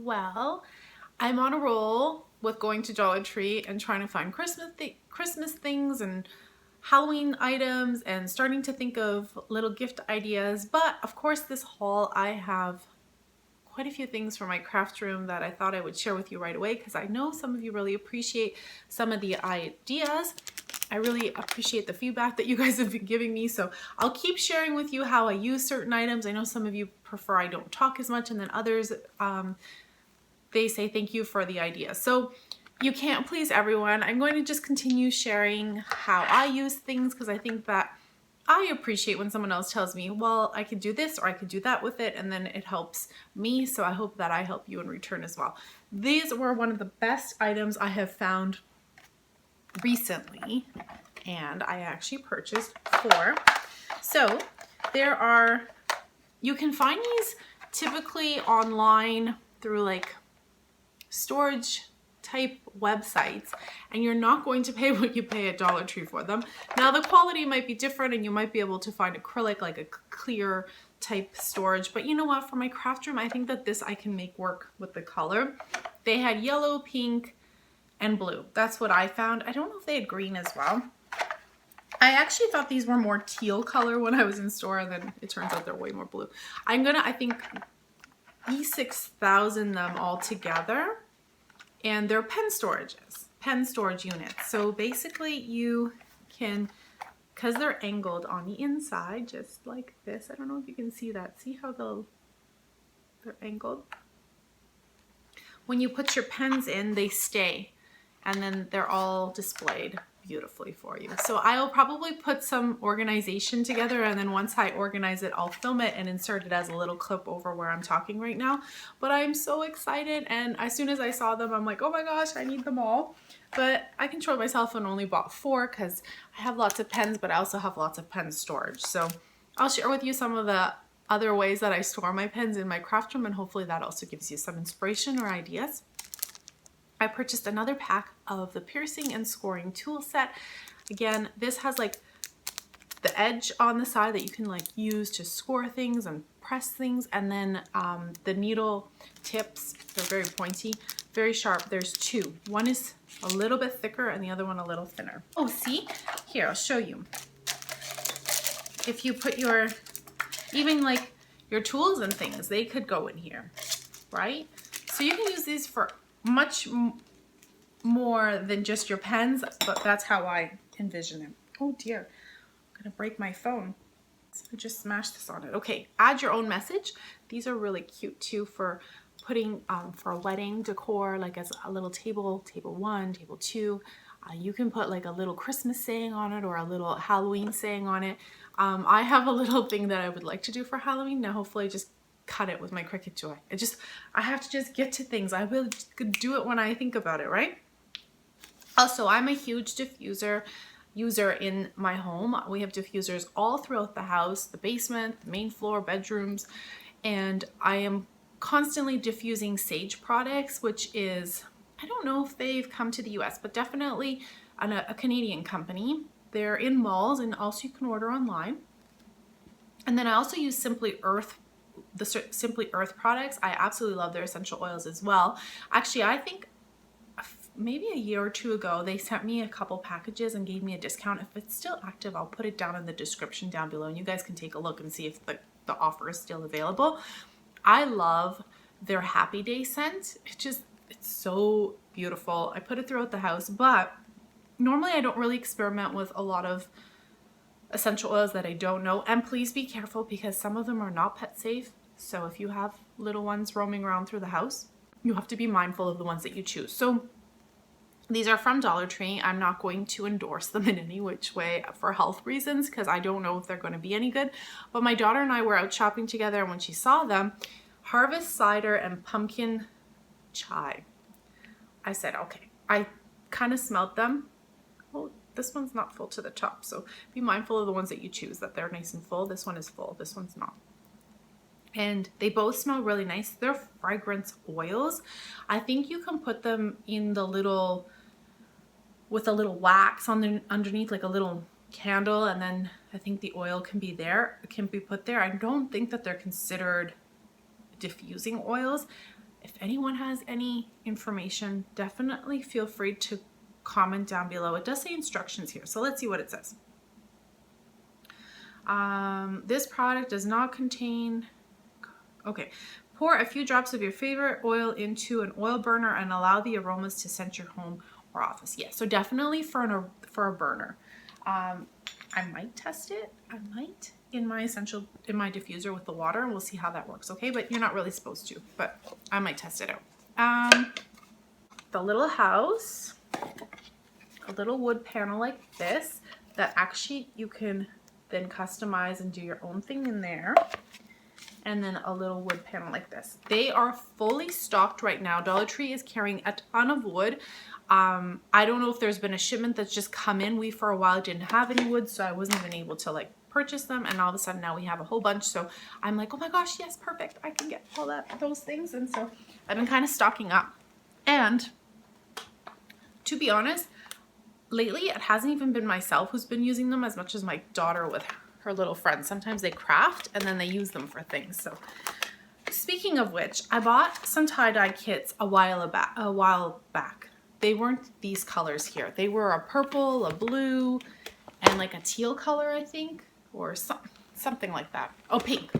Well, I'm on a roll with going to Dollar Tree and trying to find Christmas things and Halloween items and starting to think of little gift ideas. But of course, this haul, I have quite a few things for my craft room that I thought I would share with you right away because I know some of you really appreciate some of the ideas. I really appreciate the feedback that you guys have been giving me. So I'll keep sharing with you how I use certain items. I know some of you prefer I don't talk as much, and then others, they say thank you for the idea. So you can't please everyone. I'm going to just continue sharing how I use things because I think that I appreciate when someone else tells me, well, I could do this or I could do that with it, and then it helps me. So I hope that I help you in return as well. These were one of the best items I have found recently, and I actually purchased 4. So you can find these typically online through like storage type websites, and you're not going to pay what you pay at Dollar Tree for them. Now the quality might be different and you might be able to find acrylic, like a clear type storage, but you know what, for my craft room, I think that this I can make work with the color. They had yellow, pink, and blue. That's what I found. I don't know if they had green as well. I actually thought these were more teal color when I was in store, and then it turns out they're way more blue. I'm gonna, I think, E6000 them all together, and they're pen storage units. So basically you can, because they're angled on the inside, just like this. I don't know if you can see that. See how they're angled? When you put your pens in, they stay, and then they're all displayed beautifully for you. So I'll probably put some organization together, and then once I organize it, I'll film it and insert it as a little clip over where I'm talking right now. But I'm so excited, and as soon as I saw them, I'm like, oh my gosh, I need them all. But I controlled myself and only bought 4 because I have lots of pens, but I also have lots of pen storage. So I'll share with you some of the other ways that I store my pens in my craft room, and hopefully that also gives you some inspiration or ideas. I purchased another pack of the piercing and scoring tool set. Again, this has like the edge on the side that you can like use to score things and press things, and then the needle tips, they're very pointy, very sharp. There's 2. One is a little bit thicker and the other one a little thinner. Oh, see? Here, I'll show you. If you put even like your tools and things, they could go in here, right? So you can use these for much more than just your pens, but that's how I envision it. Oh dear, I'm gonna break my phone. I just smashed this on it. Okay, add your own message. These are really cute too for putting for a wedding decor, like as a little table 1, table 2. You can put like a little Christmas saying on it or a little Halloween saying on it. I have a little thing that I would like to do for Halloween. Now hopefully I just cut it with my Cricut toy. I have to just get to things. I will do it when I think about it, right? Also, I'm a huge diffuser user in my home. We have diffusers all throughout the house, the basement, the main floor, bedrooms, and I am constantly diffusing Sage products, which is, I don't know if they've come to the US, but definitely a Canadian company. They're in malls, and also you can order online. And then I also use Simply Earth products. I absolutely love their essential oils as well. Actually, I think maybe a year or 2 ago, they sent me a couple packages and gave me a discount. If it's still active, I'll put it down in the description down below, and you guys can take a look and see if the offer is still available. I love their Happy Day scent. It's so beautiful. I put it throughout the house, but normally I don't really experiment with a lot of essential oils that I don't know. And please be careful because some of them are not pet safe. So if you have little ones roaming around through the house, you have to be mindful of the ones that you choose. So these are from Dollar Tree. I'm not going to endorse them in any which way for health reasons because I don't know if they're going to be any good. But my daughter and I were out shopping together, and when she saw them, Harvest Cider and Pumpkin Chai, I said, okay. I kind of smelled them. Oh, this one's not full to the top, so be mindful of the ones that you choose, that they're nice and full. This one is full, this one's not. And they both smell really nice. They're fragrance oils. I think you can put them in the little, with a little wax on the underneath, like a little candle, and then I think the oil can be put there. I don't think that they're considered diffusing oils. If anyone has any information, definitely feel free to comment down below. It does say instructions here, so let's see what it says. This product does not contain, okay. Pour a few drops of your favorite oil into an oil burner and allow the aromas to scent your home or office. Yeah, so definitely for a burner. I might test it. I might in my diffuser with the water, and we'll see how that works. Okay, but you're not really supposed to, but I might test it out. The little house, a little wood panel like this that actually you can then customize and do your own thing in there. And then a little wood panel like this. They are fully stocked right now. Dollar Tree is carrying a ton of wood. I don't know if there's been a shipment that's just come in. We for a while didn't have any wood, so I wasn't even able to like purchase them, and all of a sudden now we have a whole bunch. So I'm like, oh my gosh, yes, perfect, I can get all those things. And so I've been kind of stocking up. And to be honest, lately it hasn't even been myself who's been using them as much as my daughter with her little friends. Sometimes they craft and then they use them for things. So speaking of which, I bought some tie-dye kits a while back. They weren't these colors here. They were a purple, a blue, and like a teal color, I think, or something like that. Oh, pink,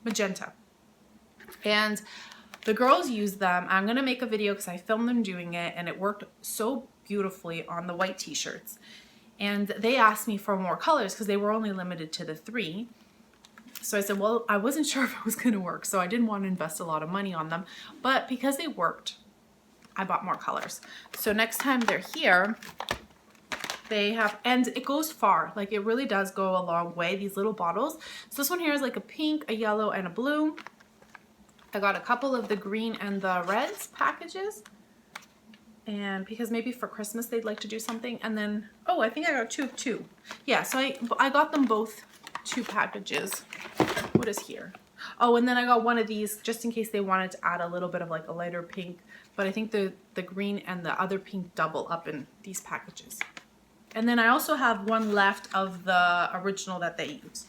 magenta. And the girls used them. I'm gonna make a video because I filmed them doing it, and it worked so beautifully on the white t-shirts. And they asked me for more colors because they were only limited to the 3. So I said, well, I wasn't sure if it was going to work, so I didn't want to invest a lot of money on them. But because they worked, I bought more colors. So next time they're here, they have, and it goes far. Like, it really does go a long way, these little bottles. So this one here is like a pink, a yellow, and a blue. I got a couple of the green and the reds packages. And because maybe for Christmas they'd like to do something. And then, oh, I think I got 2 of 2. Yeah, so I got them both 2 packages. What is here? Oh, and then I got one of these just in case they wanted to add a little bit of like a lighter pink. But I think the green and the other pink double up in these packages. And then I also have one left of the original that they use.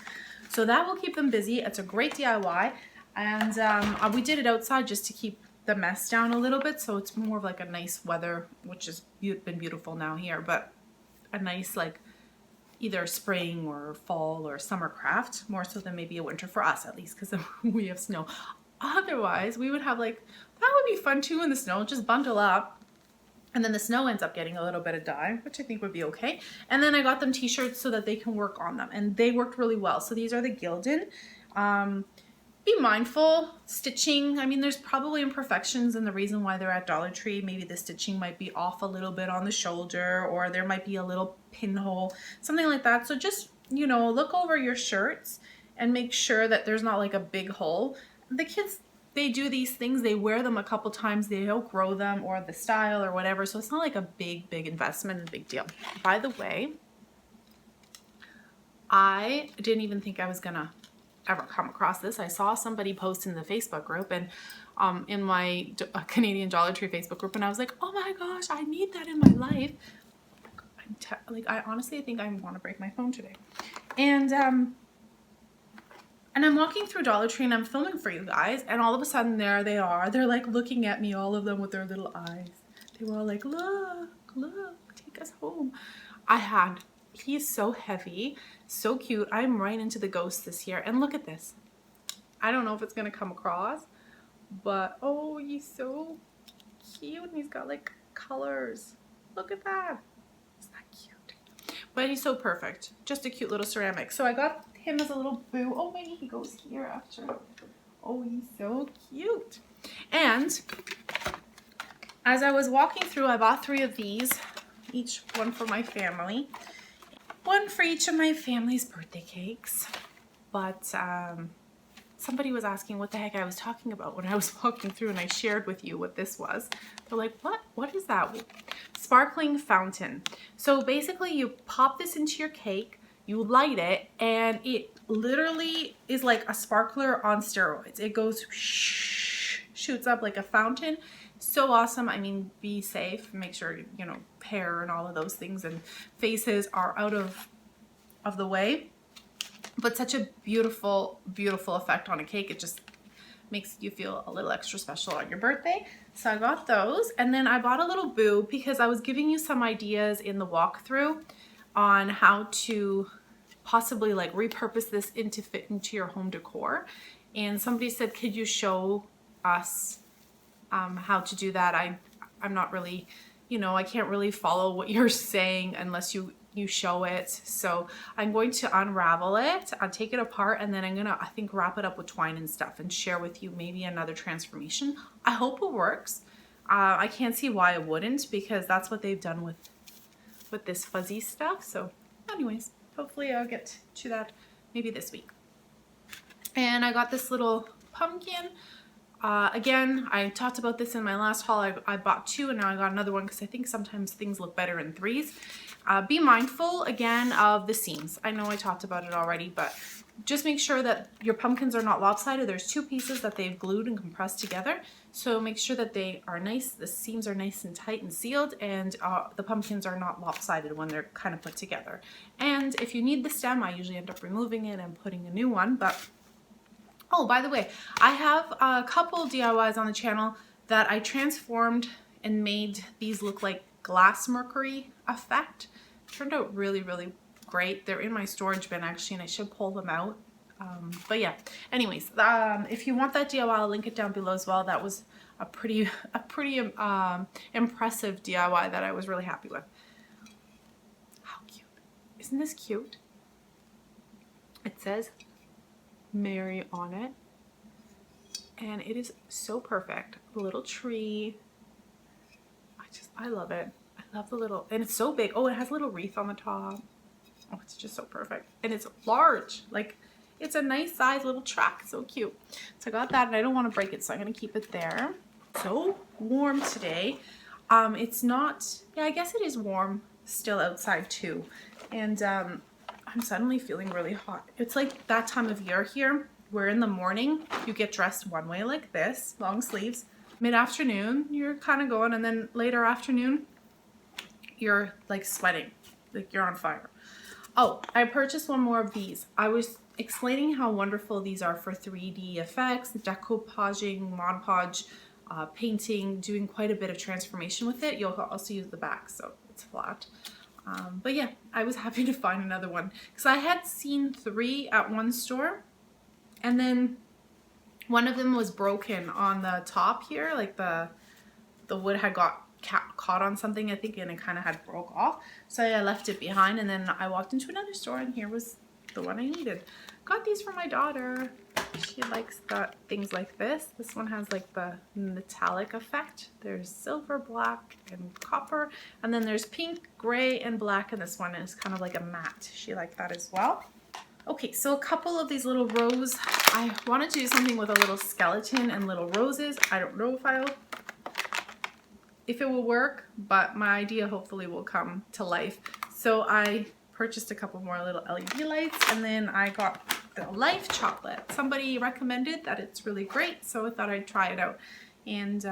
So that will keep them busy. It's a great DIY. And we did it outside just to keep the mess down a little bit, so it's more of like a nice weather, which has been beautiful now here, but a nice like either spring or fall or summer craft, more so than maybe a winter for us at least, because we have snow. Otherwise we would have like, that would be fun too in the snow, just bundle up, and then the snow ends up getting a little bit of dye, which I think would be okay. And then I got them t-shirts so that they can work on them, and they worked really well. So these are the Gildan. Be mindful stitching. I mean, there's probably imperfections, and the reason why they're at Dollar Tree, maybe the stitching might be off a little bit on the shoulder, or there might be a little pinhole, something like that. So just, you know, look over your shirts and make sure that there's not like a big hole. The kids, they do these things, they wear them a couple times, they outgrow them or the style or whatever. So it's not like a big investment and a big deal. By the way, I didn't even think I was gonna ever come across this. I saw somebody post in the Facebook group, and in my Canadian Dollar Tree Facebook group, and I was like, oh my gosh, I need that in my life. I honestly think I want to break my phone today. And I'm walking through Dollar Tree and I'm filming for you guys, and all of a sudden there they are. They're like looking at me, all of them with their little eyes. They were all like, look, take us home. He is so heavy, so cute. I'm right into the ghost this year. And look at this. I don't know if it's going to come across, but oh, he's so cute. And he's got like colors. Look at that. Isn't that cute? But he's so perfect. Just a cute little ceramic. So I got him as a little boo. Oh, maybe he goes here after. Oh, he's so cute. And as I was walking through, I bought 3 of these, each one for my family. One for each of my family's birthday cakes. But somebody was asking what the heck I was talking about when I was walking through, and I shared with you what this was. They're like, what is that? Sparkling fountain. So basically you pop this into your cake, you light it, and it literally is like a sparkler on steroids. It goes shoots up like a fountain. So awesome. I mean, be safe, make sure, you know, hair and all of those things and faces are out of the way. But such a beautiful effect on a cake. It just makes you feel a little extra special on your birthday. So I got those, and then I bought a little boo because I was giving you some ideas in the walkthrough on how to possibly like repurpose this into fit into your home decor. And somebody said, could you show us how to do that? I'm not really, you know, I can't really follow what you're saying unless you show it. So I'm going to unravel it, I'll take it apart, and then I'm gonna, I think, wrap it up with twine and stuff and share with you maybe another transformation. I hope it works. I can't see why it wouldn't, because that's what they've done with this fuzzy stuff. So anyways, hopefully I'll get to that maybe this week. And I got this little pumpkin. Again, I talked about this in my last haul. I bought two, and now I got another one because I think sometimes things look better in threes. Be mindful again of the seams. I know I talked about it already, but just make sure that your pumpkins are not lopsided. There's two pieces that they've glued and compressed together. So make sure that they are nice, the seams are nice and tight and sealed, and the pumpkins are not lopsided when they're kind of put together. And if you need the stem, I usually end up removing it and putting a new one. But oh, by the way, I have a couple DIYs on the channel that I transformed and made these look like glass mercury effect. Turned out really, really great. They're in my storage bin actually, and I should pull them out. But yeah, anyways, if you want that DIY, I'll link it down below as well. That was a pretty impressive DIY that I was really happy with. How cute. Isn't this cute? It says Mary on it, and it is so perfect. The little tree, I love it. I love the little, and it's so big. Oh, it has a little wreath on the top. Oh, it's just so perfect, and it's large. Like, it's a nice size little track. So cute. So I got that, and I don't want to break it, so I'm gonna keep it there. So warm today. It's not, yeah, I guess it is warm still outside too, and I'm suddenly feeling really hot. It's like that time of year here where in the morning you get dressed one way like this, long sleeves. Mid-afternoon you're kind of going, and then later afternoon you're like sweating, like you're on fire. Oh, I purchased one more of these. I was explaining how wonderful these are for 3D effects, decoupaging, Mod Podge, painting, doing quite a bit of transformation with it. You'll also use the back, so it's flat. But yeah, I was happy to find another one because I had seen 3 at one store, and then one of them was broken on the top here, like the wood had got caught on something, I think, and it kind of had broke off. So I left it behind, and then I walked into another store, and here was the one I needed. Got these for my daughter. She likes things like this. This one has like the metallic effect. There's silver, black, and copper, and then there's pink, gray, and black, and this one is kind of like a matte. She liked that as well. Okay, so a couple of these little rose. I wanted to do something with a little skeleton and little roses. I don't know if it will work, but my idea hopefully will come to life. So I purchased a couple more little LED lights, and then I got the Life chocolate. Somebody recommended that it's really great, so I thought I'd try it out. And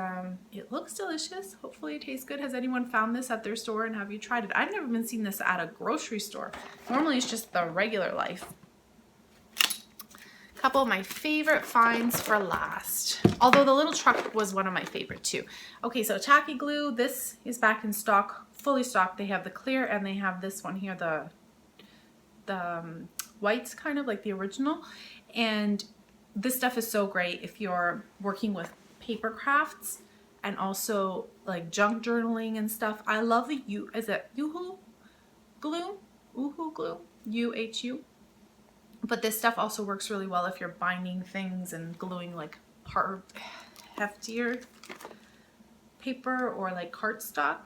it looks delicious. Hopefully it tastes good. Has anyone found this at their store, and have you tried it? I've never been seen this at a grocery store. Normally it's just the regular Life. A couple of my favorite finds for last, although the little truck was one of my favorite too. Okay, so tacky glue. This is back in stock, fully stocked. They have the clear, and they have this one here, the whites, kind of like the original. And this stuff is so great if you're working with paper crafts and also like junk journaling and stuff. I love the is it Uhu glue? Uhu glue? U-H-U. But this stuff also works really well if you're binding things and gluing like heftier paper, or like cardstock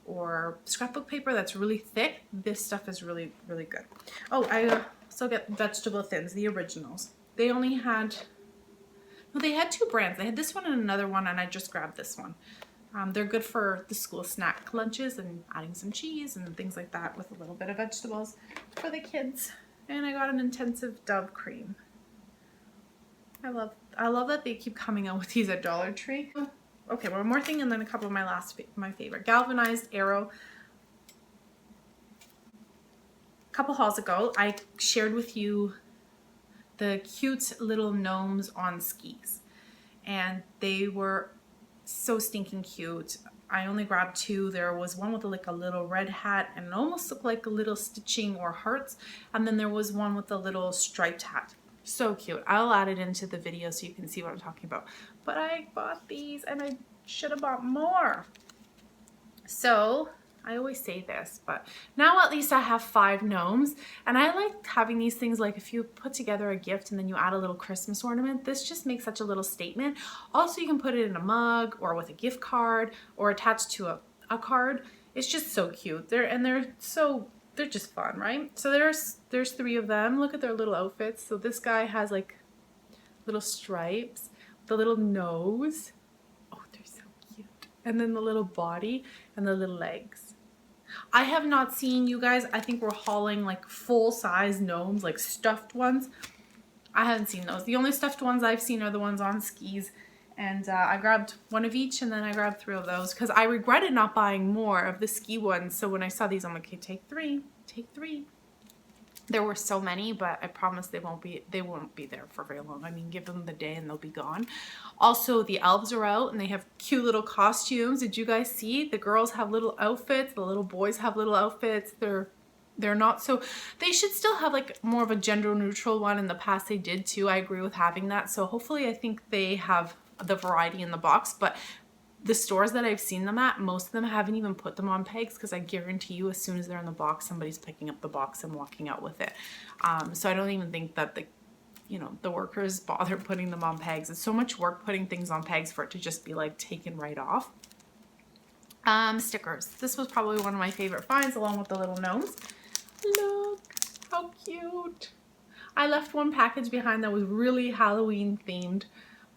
or scrapbook paper that's really thick. This stuff is really, really good. Oh, I also get vegetable thins, the originals. They only had, no, they had 2 brands. They had this one and another one, and I just grabbed this one. They're good for the school snack lunches and adding some cheese and things like that with a little bit of vegetables for the kids. And I got an intensive Dove cream. I love that they keep coming out with these at Dollar Tree. Okay, one more thing, and then a couple of my favorite. Galvanized arrow. A couple hauls ago, I shared with you the cute little gnomes on skis. and they were so stinking cute. I only grabbed 2. There was one with like a little red hat and it almost looked like a little stitching or hearts, and then there was one with a little striped hat. So cute. I'll add it into the video so you can see what I'm talking about. But I bought these and I should have bought more. So I always say this, but now at least I have 5 gnomes, and I like having these things, like if you put together a gift and then you add a little Christmas ornament, this just makes such a little statement. Also, you can put it in a mug or with a gift card or attached to a card. It's just so cute. They're just fun, right? So there's 3 of them. Look at their little outfits. So this guy has like little stripes, the little nose. Oh, they're so cute. And then the little body and the little legs. I have not seen, you guys, I think we're hauling like full-size gnomes, like stuffed ones. I haven't seen those. The only stuffed ones I've seen are the ones on skis. And I grabbed 1 of each, and then I grabbed 3 of those because I regretted not buying more of the ski ones. So when I saw these, I'm like, okay, take 3, take 3. There were so many, but I promise they won't be there for very long. I mean, give them the day and they'll be gone. Also, the elves are out and they have cute little costumes. Did you guys see? The girls have little outfits, the little boys have little outfits. They're not so, they should still have like more of a gender neutral one. In the past they did too. I agree with having that. So hopefully, I think they have the variety in the box, but the stores that I've seen them at, most of them haven't even put them on pegs, because I guarantee you as soon as they're in the box, somebody's picking up the box and walking out with it. So I don't even think that the workers bother putting them on pegs. It's so much work putting things on pegs for it to just be like taken right off. Stickers. This was probably one of my favorite finds, along with the little gnomes. Look how cute. I left one package behind that was really Halloween themed,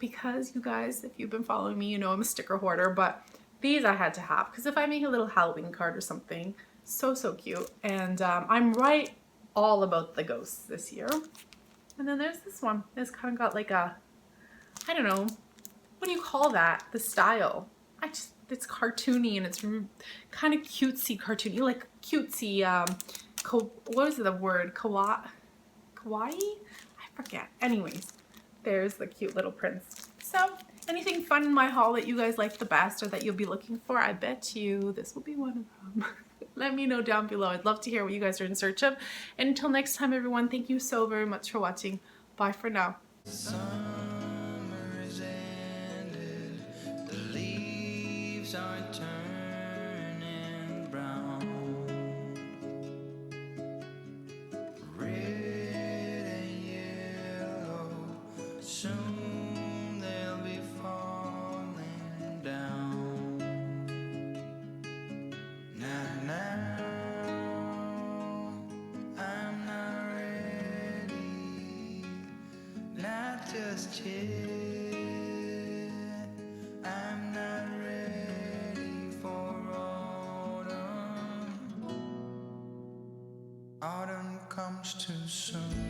because you guys, if you've been following me, you know I'm a sticker hoarder, but these I had to have because if I make a little Halloween card or something, so cute. And I'm right all about the ghosts this year. And then there's this one. It's kind of got like a, I don't know, what do you call that? The style. It's cartoony and it's kind of cutesy cartoony, like cutesy, what is the word? Kawaii? I forget. Anyways. There's the cute little prince. So anything fun in my haul that you guys like the best or that you'll be looking for, I bet you this will be one of them. Let me know down below. I'd love to hear what you guys are in search of. And until next time, everyone, thank you so very much for watching. Bye for now. Summer is ended. The leaves are turning brown. Soon they'll be falling down. Now, I'm not ready, not just yet. I'm not ready for autumn. Autumn comes too soon.